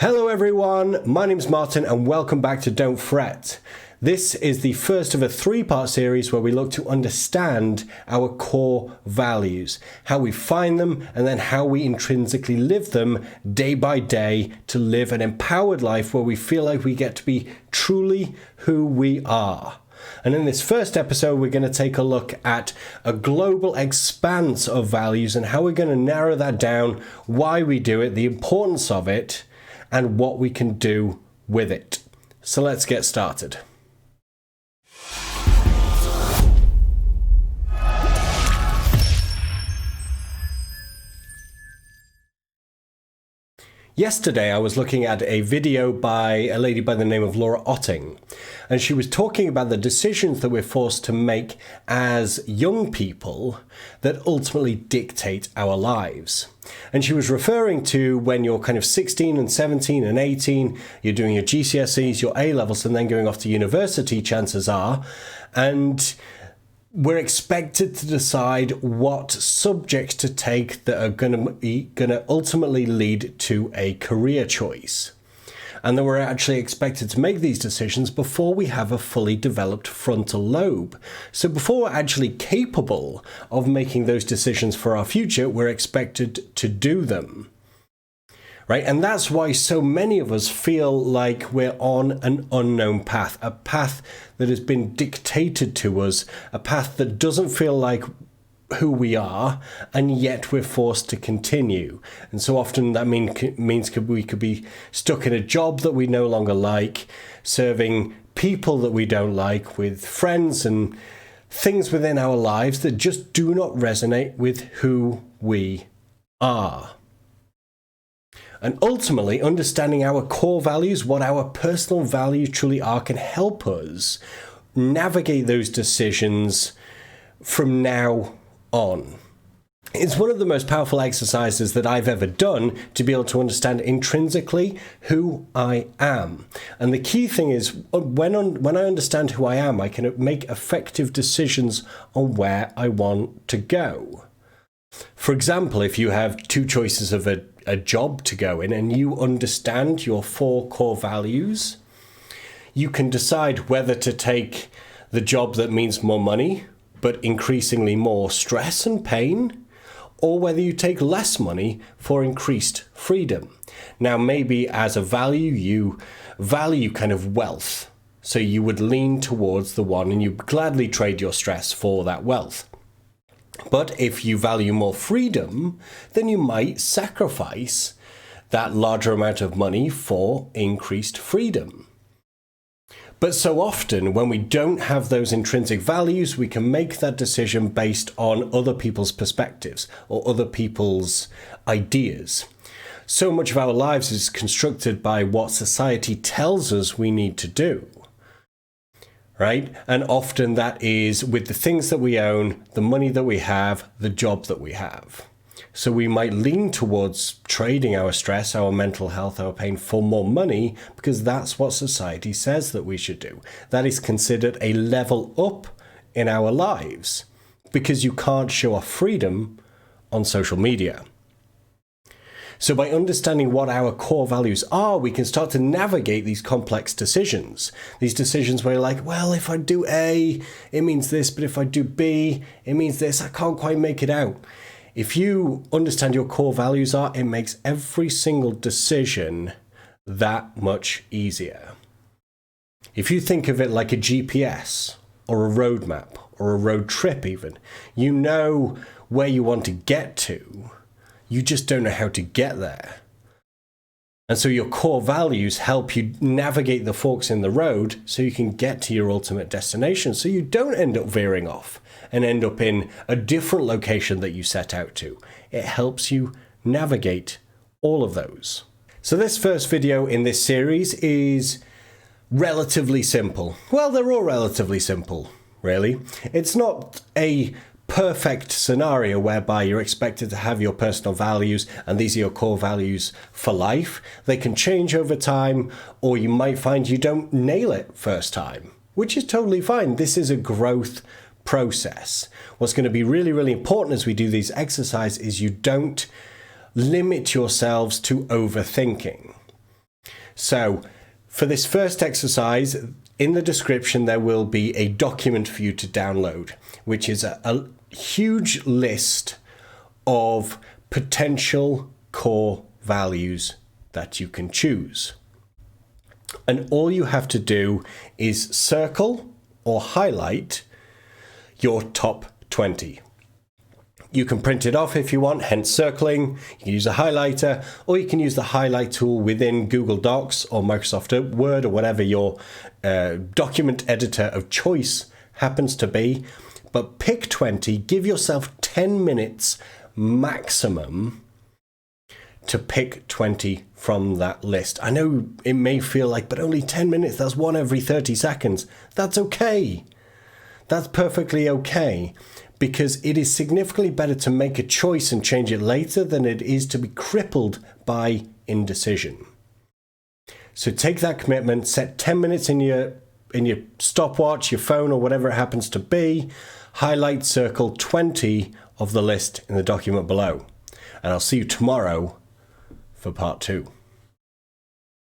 Hello everyone, my name's Martin and welcome back to Don't Fret. This is the first of a three-part series where we look to understand our core values, how we find them, and then how we intrinsically live them day by day to live an empowered life where we feel like we get to be truly who we are. And in this first episode, we're going to take a look at a global expanse of values and how we're going to narrow that down, why we do it, the importance of it, and what we can do with it. So let's get started. Yesterday, I was looking at a video by a lady by the name of Laura Otting, and she was talking about the decisions that we're forced to make as young people that ultimately dictate our lives. And she was referring to when you're kind of 16 and 17 and 18, you're doing your GCSEs, your A-levels, and then going off to university, chances are, and we're expected to decide what subjects to take that are going to ultimately lead to a career choice. And then we're actually expected to make these decisions before we have a fully developed frontal lobe. So before we're actually capable of making those decisions for our future, we're expected to do them. Right? And that's why so many of us feel like we're on an unknown path, a path that has been dictated to us, a path that doesn't feel like who we are, and yet we're forced to continue. And so often that means we could be stuck in a job that we no longer like, serving people that we don't like, with friends and things within our lives that just do not resonate with who we are. And ultimately, understanding our core values, what our personal values truly are, can help us navigate those decisions from now on. It's one of the most powerful exercises that I've ever done to be able to understand intrinsically who I am. And the key thing is, when I understand who I am, I can make effective decisions on where I want to go. For example, if you have two choices of a job to go in and you understand your four core values, you can decide whether to take the job that means more money, but increasingly more stress and pain, or whether you take less money for increased freedom. Now, maybe as a value, you value kind of wealth. So you would lean towards the one and you gladly trade your stress for that wealth. But if you value more freedom, then you might sacrifice that larger amount of money for increased freedom. But so often, when we don't have those intrinsic values, we can make that decision based on other people's perspectives or other people's ideas. So much of our lives is constructed by what society tells us we need to do. Right? And often that is with the things that we own, the money that we have, the job that we have. So we might lean towards trading our stress, our mental health, our pain for more money because that's what society says that we should do. That is considered a level up in our lives because you can't show off freedom on social media. So by understanding what our core values are, we can start to navigate these complex decisions. These decisions where you're like, well, if I do A, it means this, but if I do B, it means this. I can't quite make it out. If you understand your core values are, it makes every single decision that much easier. If you think of it like a GPS or a roadmap or a road trip even, you know where you want to get to. You just don't know how to get there. And so your core values help you navigate the forks in the road so you can get to your ultimate destination, so you don't end up veering off and end up in a different location that you set out to. It helps you navigate all of those. So this first video in this series is relatively simple. Well, they're all relatively simple, really. It's not a perfect scenario whereby you're expected to have your personal values and these are your core values for life. They can change over time, or you might find you don't nail it first time, which is totally fine. This is a growth process. What's going to be really, really important as we do these exercises is you don't limit yourselves to overthinking. So for this first exercise, in the description, there will be a document for you to download, which is a huge list of potential core values that you can choose. And all you have to do is circle or highlight your top 20. You can print it off if you want, hence circling. You can use a highlighter, or you can use the highlight tool within Google Docs or Microsoft Word or whatever your document editor of choice happens to be. But pick 20, give yourself 10 minutes maximum to pick 20 from that list. I know it may feel like, but only 10 minutes, that's one every 30 seconds. That's okay. That's perfectly okay. Because it is significantly better to make a choice and change it later than it is to be crippled by indecision. So take that commitment, set 10 minutes in your stopwatch, your phone, or whatever it happens to be, highlight, circle 20 of the list in the document below. And I'll see you tomorrow for part 2.